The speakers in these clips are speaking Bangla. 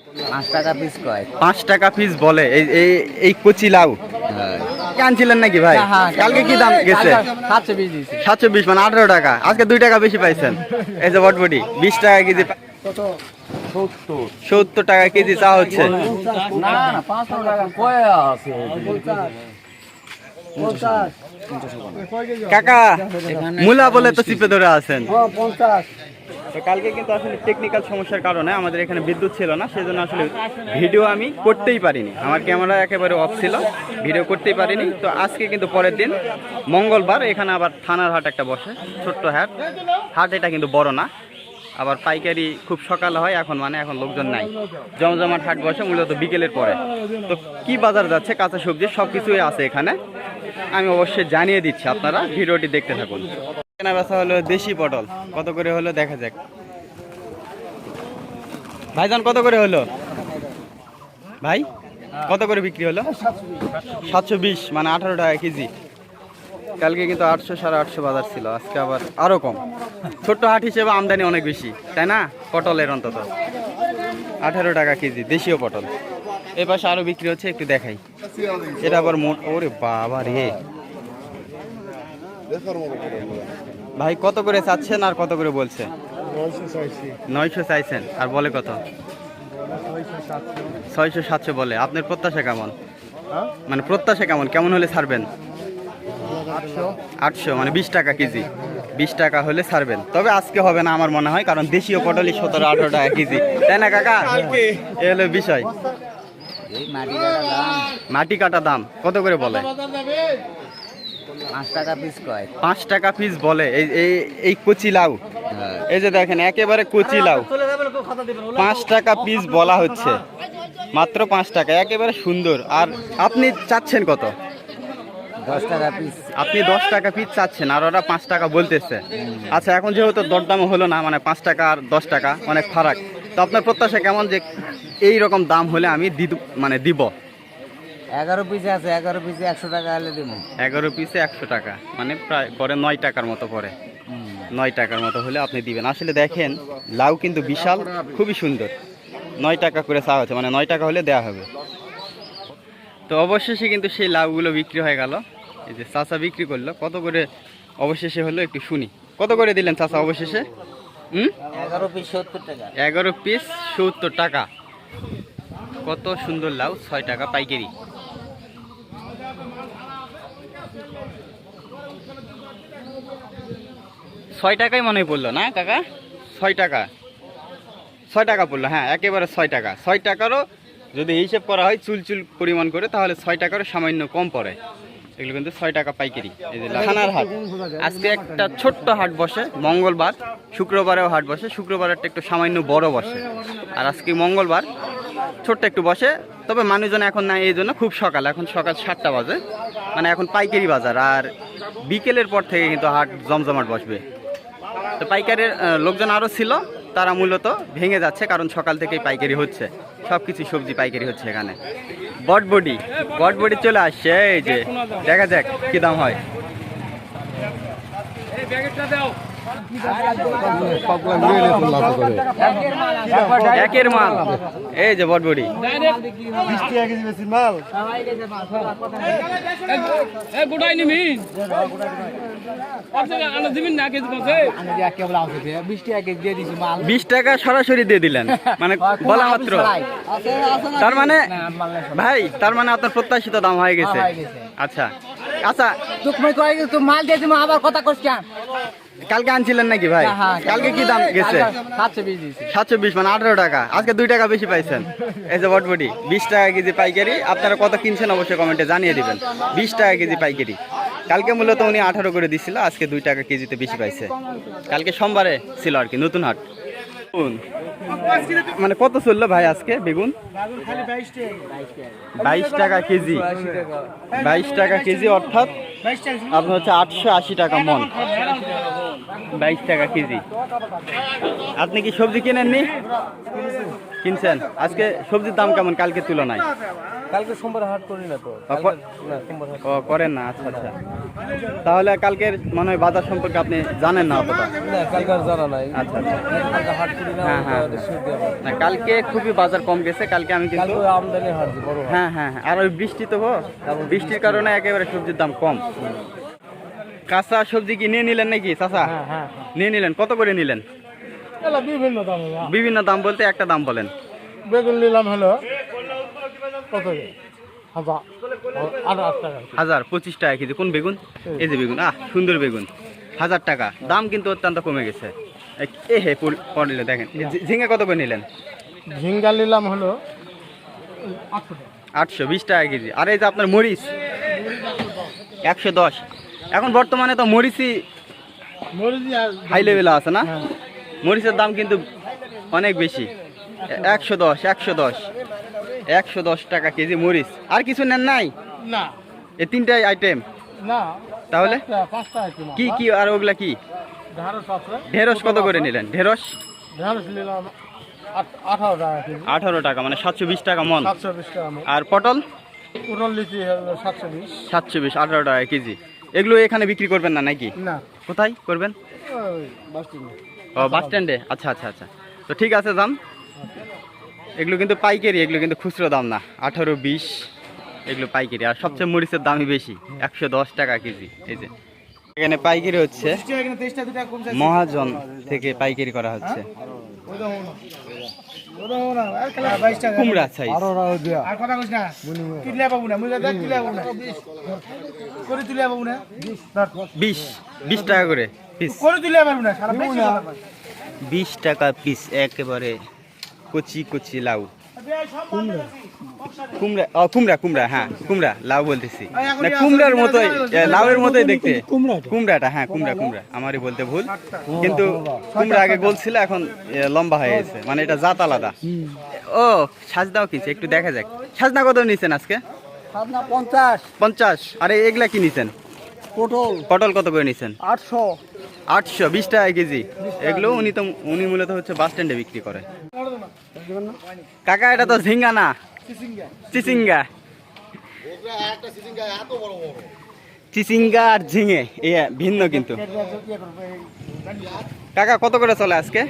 5 টাকা পিস কয়। 5 টাকা পিস বলে এই কচি লাউ আনছিলেন নাকি ভাই? কালকে কি দাম গেছে? 720 মানে 18 টাকা। আজকে 2 টাকা বেশি পাইছেন। এই যে বটবটি 20 টাকা কেজি। 70 টাকা কেজি চা হচ্ছে। কাকা মূলা বলে তো চিপে ধরে আছেন। তো কালকে কিন্তু আসলে টেকনিক্যাল সমস্যার কারণে আমাদের এখানে বিদ্যুৎ ছিল না, সেজন্য আসলে ভিডিও আমি করতেই পারিনি। আমার ক্যামেরা একেবারে অফ ছিল, ভিডিও করতেই পারিনি। তো আজকে কিন্তু পরের দিন মঙ্গলবার, এখানে আবার থানার হাট একটা বসে, ছোট্ট হাট এটা কিন্তু বড় না। আবার পাইকারি খুব সকালে হয় এখন, মানে এখন লোকজন নাই, জমজমাট হাট বসে মূলত বিকেলের পরে। তো কি বাজার যাচ্ছে, কাঁচা সবজি সব কিছুই আছে এখানে, আমি অবশ্যই জানিয়ে দিচ্ছি, আপনারা ভিডিওটি দেখতে থাকুন। কেনা বেচা হলো দেশি পটল, কত করে হলো দেখা যাক। ভাইজান কত করে হলো ভাই? কত করে বিক্রি হলো? 720 মানে 18 টাকা কেজি। কালকে কিন্তু 800 850 বাজার ছিল, আজকে আবার আরো কম। ছোট্ট হাট হিসেবে আমদানি অনেক বেশি, তাই না? পটলের অন্তত 18 টাকা কেজি দেশীয় পটল। এই পাশে আরো বিক্রি হচ্ছে, একটু দেখাই। এটা আবার ওরে বাবা রে ভাই, কত করে চাচ্ছেন আর কত করে বলছে? 900 চাইছেন আর বলে কত? 600 700 বলে। আপনার প্রত্যাশা কেমন? মানে প্রত্যাশা কেমন, কেমন হলে ছাড়বেন? 800 মানে 20 টাকা কেজি। 20 টাকা হলে ছাড়বেন, তবে আজকে হবে না আমার মনে হয়, কারণ দেশীয় পটলই 17-18 টাকা কেজি, তাই না কাকা? এ হলো বিষয়। মাটি কাটা দাম কত করে বলে? 5 টাকা পিস কয়। 5 টাকা পিস বলে এই কচি লাউ। এই যে দেখেন একেবারে কচি লাউ, 5 টাকা পিস বলা হচ্ছে, মাত্র 5 টাকা, একেবারে সুন্দর। আর আপনি চাচ্ছেন কত? 10 টাকা পিস। আপনি 10 টাকা পিস চাচ্ছেন আর ওরা 5 টাকা বলতেছে। আচ্ছা, এখন যেহেতু দরদাম হলো না, মানে 5 টাকা আর 10 টাকা অনেক ফারাক, তো আপনার প্রত্যাশা কেমন যে এই রকম দাম হলে আমি দিব? 11 পিস আছে, 11 পিসে 100 টাকা হলে দিব। 11 পিসে 100 টাকা মানে প্রায় পরে 9 টাকার মতো পড়ে। 9 টাকার মতো হলে আপনি দিবেন। আসলে দেখেন লাউ কিন্তু বিশাল, খুবই সুন্দর। 9 টাকা করে চাওয়া হচ্ছে, মানে 9 টাকা হলে দেওয়া হবে। তো অবশেষে কিন্তু সেই লাউগুলো বিক্রি হয়ে গেল। এই যে চাচা বিক্রি করলো, কত করে অবশেষে হলো একটু শুনি। কত করে দিলেন চাচা অবশেষে? 11 পিস 70 টাকা। 11 পিস 70 টাকা। কত সুন্দর লাউ, 6 টাকা পাইকারি। ছয় টাকাই মনে পড়লো না কাকা? 6 টাকা, 6 টাকা পড়লো। হ্যাঁ, একেবারে 6 টাকা। 6 টাকারও যদি হিসেব করা হয় চুল পরিমাণ করে, তাহলে 6 টাকারও সামান্য কম পড়ে। এগুলো কিন্তু 6 টাকা পাইকারি। এই যে থানার হাট, আজকে একটা ছোট্ট হাট বসে মঙ্গলবার, শুক্রবারেও হাট বসে, শুক্রবারেরটা একটু সামান্য বড় বসে, আর আজকে মঙ্গলবার ছোট্ট একটু বসে। তবে মানুষজন এখন নাই, এই জন্য খুব সকাল, এখন সকাল 7টা বাজে, মানে এখন পাইকারি বাজার। আর বিকেলের পর থেকে কিন্তু হাট জমজমাট বসবে। তো পাইকারের লোকজন আরও ছিল, তারা মূলত ভেঙে যাচ্ছে, কারণ সকাল থেকেই পাইকারি হচ্ছে, সব কিছু সবজি পাইকারি হচ্ছে এখানে। বটবডি চলে আসছে, এই যে দেখা যাক কি দাম হয়। একের মাল, এই যে বটবডি। বিশ টাকা সরাসরি দিয়ে দিলেন, মানে বলা মাত্র। তার মানে ভাই, তার মানে আপনার প্রত্যাশিত দাম হয়ে গেছে। আচ্ছা আচ্ছা, মাল দিয়ে দিব, আবার কথা কইছ। কালকে আনছিলেন নাকি ভাই? কালকে কি দাম গেছে? 720 মানে 18 টাকা। আজকে 2 টাকা বেশি পাইছেন। এই যে বটবটি 20 টাকা কেজি পাইকারি। আপনারা কত কিনছেন অবশ্যই কমেন্টে জানিয়ে দিবেন। 20 টাকা কেজি পাইকারি। কালকে মূলত উনি 18 করে দিছিল, আজকে 2 টাকা কেজিতে বেশি পাইছে। কালকে সোমবারে ছিল আর কি, নতুন হাট। মানে কত চললো ভাই আজকে বেগুন? 22 টাকা কেজি। 22 টাকা কেজি, অর্থাৎ আপনার হচ্ছে 880 টাকা মন। 22 টাকা কেজি। আপনি কি সবজি কিনেননি? কিনছেন? আজকে সবজির দাম কেমন কালকে তুলনায়? কালকে সোমবার হাট করি না তো, না সোমবার হাট ও করেন না, আচ্ছা আচ্ছা। তাহলে কালকের মনে হয় বাজার সম্পর্কে আপনি জানেন না অতটা। না, কালকে আর জানা নাই। আচ্ছা আচ্ছা। কালকে হাট করি না, হ্যাঁ, হ্যাঁ। না কালকে খুবই বাজার কম গেছে, কালকে আমি কিন্তু কালকে আমদানি হাট যে বড় হাট। হ্যাঁ হ্যাঁ হ্যাঁ। আর ওই বৃষ্টি তো বৃষ্টির কারণে একেবারে সবজির দাম কম। কাঁচা সবজি কি নিয়ে নিলেন নাকি চাচা? হ্যাঁ হ্যাঁ নিয়ে নিলেন, কত করে নিলেন? এলা বিভিন্ন দাম। বিভিন্ন দাম বলতে একটা দাম বলেন। বেগুন নিলাম হলো কত, 1000 টাকা। 1025 টাকা কেজি। কোন বেগুন? এই যে বেগুন, সুন্দর বেগুন, 1000 টাকা দাম, কিন্তু অত্যন্ত কমে গেছে। এ হে পড়লে দেখেন। ঝিঙে কত করে নিলেন? ঝিঙ্গা নিলাম হলো 820 টাকা কেজি। আর এই যে আপনার মরিচ 110। এখন বর্তমানে তো মরিচই হাই লেভেলে আছে না? মরিচের দাম কিন্তু অনেক বেশি। 110 টাকা কেজি মরিচ। আর কিছু নেন নাই? না এই তিনটাই আইটেম? না, তাহলে 5টা আইটেম। কি কি আর ওগুলা কি? ঢেঁড়স আছে। ঢেঁড়স কত করে নিলেন? ঢেঁড়স ঢেঁড়স নিলাম 18 টাকা কেজি। 18 টাকা, মানে 720 টাকা মন। 720 টাকা মন। আর পটল? পটল লিচি হলো 720। 720, 18 টাকা কেজি। এগুলো এখানে বিক্রি করবেন না নাকি? না, কোথায় করবেন? ওই বাস স্ট্যান্ডে। ও বাস স্ট্যান্ডে। আচ্ছা আচ্ছা আচ্ছা। তো ঠিক আছে, যান। এগুলো কিন্তু পাইকারি, এগুলো কিন্তু খুচরো দাম না। 18-20 এগুলো পাইকারি। আর সবচেয়ে মরিচের দামই বেশি, 110 টাকা কেজি। এই যে এখানে পাইকারি হচ্ছে, মহাজন থেকে পাইকারি করা হচ্ছে। কুমড়া সাইজ 20 টাকা করে পিস। 20 টাকা পিস, একেবারে কচি কচি লাউ। কুমড়া, হ্যাঁ কুমড়া, লাউ বলতেছি না, কুমড়ার মতোই, লাউয়ের মতোই দেখতে কুমড়াটা। হ্যাঁ কুমড়া, আমারই বলতে ভুল। কিন্তু কুমড়া আগে গোল ছিল, এখন লম্বা হয়ে গেছে, মানে এটা জাত আলাদা। ও সাজনাও কিনছে, একটু দেখা যাক। সাজনা কত নিছেন আজকে? 50। আরে এগুলা কি নিছেন? পটল কত করে নিছেন? 820 টাকা কেজি। এগুলো উনি মূলত হচ্ছে বাস স্ট্যান্ডে বিক্রি করে। কাকা এটা তো ঝিঙ্গা না, চিচিঙ্গা। চিচিঙ্গা আর ঝিঙে এ ভিন্ন কিন্তু। কাকা কত করে চলে আজকে?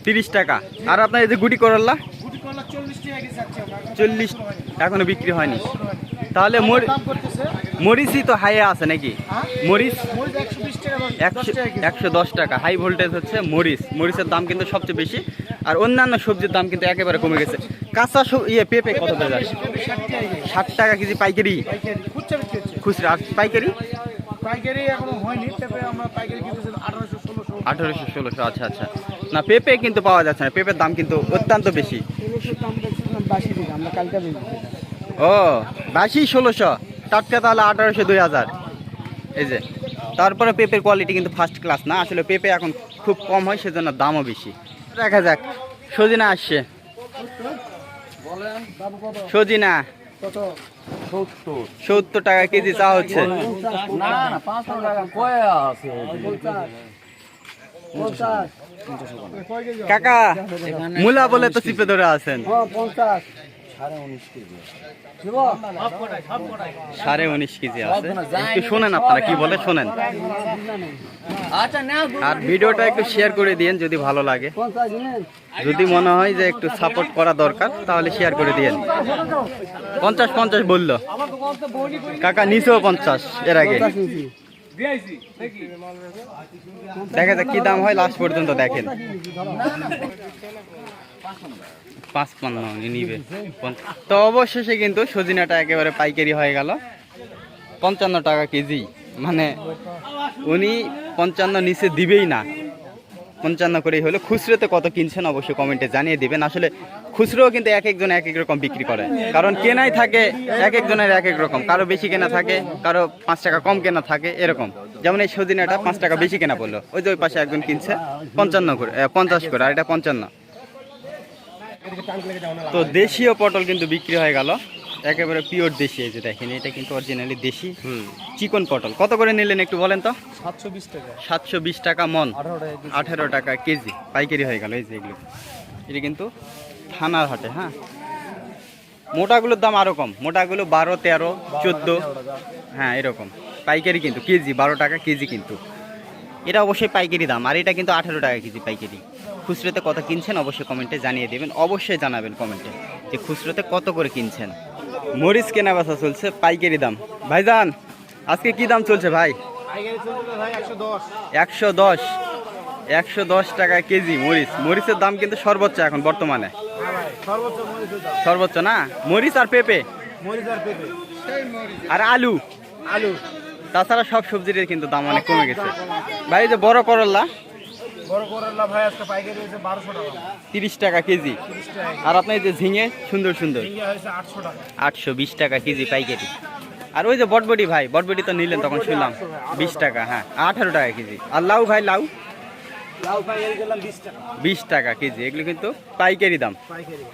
30 টাকা। আর আপনার এই যে গুটি করল্লা? 40 এখনো বিক্রি হয়নি। তাহলে মরিচই তো হাইয়ে আছে নাকি? মরিচ 110 টাকা। হাই ভোল্টেজ হচ্ছে মরিচের দাম কিন্তু সবচেয়ে বেশি। আর অন্যান্য সবজির দাম কিন্তু একেবারে কমে গেছে। কাঁচা পেঁপে কত করে যাচ্ছে? 60 টাকা কেজি পাইকারি, খুচরা। আর পাইকারি? এখনো হয়নি, আমরা পাইকারি কিনতেছি 1800-1600। আচ্ছা আচ্ছা। না পেঁপে কিন্তু পাওয়া যাচ্ছে না, পেঁপের দাম কিন্তু অত্যন্ত বেশি। ও বাসি 1600, টাটকা তাহলে 1800-2000। এই যে তারপরে পেঁপের কোয়ালিটি কিন্তু ফার্স্ট ক্লাস না, আসলে পেঁপে এখন খুব কম হয়, সেজন্য দামও বেশি। দেখা যাক। সজিনা আসছে, সজিনা 70 টাকা কেজি চা হচ্ছে। কাকা মূলা বলে তো চিপে ধরে আছেন। 19.5 কেজি আছে। একটু শোনেন, আপনারা কি বলে শোনেন। আর ভিডিওটা একটু শেয়ার করে দিয়েন যদি ভালো লাগে। যদি মনে হয় যে একটু সাপোর্ট করা দরকার, তাহলে শেয়ার করে দিয়েন। 50 বললো কাকা, নিচেও 50 এর আগে। দেখা যাক কি দাম হয়, লাস্ট পর্যন্ত দেখেন। 55 নিবে। তো অবশেষে কিন্তু সজিনাটা একেবারে পাইকারি হয়ে গেল 55 টাকা কেজি। মানে উনি 55 নিচে দিবেই না, 55 করেই হলো। খুচরোতে কত কিনছেন অবশ্যই কমেন্টে জানিয়ে দিবেন। আসলে খুচরো কিন্তু এক একজন এক এক রকম বিক্রি করে, কারণ কেনাই থাকে এক একজনের এক এক রকম। কারো বেশি কেনা থাকে, কারো 5 টাকা কম কেনা থাকে, এরকম। যেমন এই সজিনাটা 5 টাকা বেশি কেনা পড়লো, ওই যে ওই পাশে একজন কিনছে 55 করে, 50 করে, আর এটা 55। তো দেশীয় পটল কিন্তু বিক্রি হয়ে গেল একেবারে পিওর দেশি, এই যে দেখেন এটা কিন্তু অরিজিনালি দেশি হুম, চিকন পটল। কত করে নিলেন একটু বলেন তো? 720 টাকা। 720 টাকা মন, 18 টাকা কেজি। 18 টাকা কেজি পাইকারি হয়ে গেল। এই যে এগুলো, এটা কিন্তু থানার হাটে। হ্যাঁ, মোটাগুলোর দাম আরও কম, মোটাগুলো 12, 13, 14, হ্যাঁ এরকম। পাইকারি কিন্তু কেজি 12 টাকা কেজি কিন্তু। এটা অবশ্যই পাইকারি দাম, আর এটা কিন্তু 18 টাকা কেজি পাইকারি। খুচরোতে কত কিনছেন অবশ্যই কমেন্টে জানিয়ে দেবেন, অবশ্যই জানাবেন কমেন্টে যে খুচরোতে কত করে কিনছেন। মরিচ কেনা বেচা চলছে পাইকারি দাম। ভাইজান আজকে কি দাম চলছে ভাই? পাইকারি চলছে ভাই 110। 110, 110 টাকা কেজি মরিচ। মরিচের দাম কিন্তু সর্বোচ্চ এখন বর্তমানে, হ্যাঁ ভাই, সর্বোচ্চ মরিচের দাম। সর্বোচ্চ না? মরিচ আর পেঁপে মরিচ আর পেঁপে, আর আলু, আলু। তাছাড়া সব সবজির কিন্তু দাম অনেক কমে গেছে। ভাই এই যে বড় করল্লা বড় করলা ভাই আজকে পাইকারি হয়েছে 1200 টাকা। 30 টাকা কেজি। 30 টাকা। আর আপনার এই যে ঝিঙে সুন্দর সুন্দর ঝিঙ্গা হয়েছে 800 টাকা। 820 টাকা কেজি পাইকারি। আর ওই যে বটবটি ভাই, বটবটি তো নিলেন তখন শুনলাম 20 টাকা, হ্যাঁ 18 টাকা কেজি। আর লাউ ভাই, লাউ লাউ পাইকারি গেলাম 20 টাকা। 20 টাকা কেজি। এগুলো কিন্তু পাইকারি দাম। পাইকারি।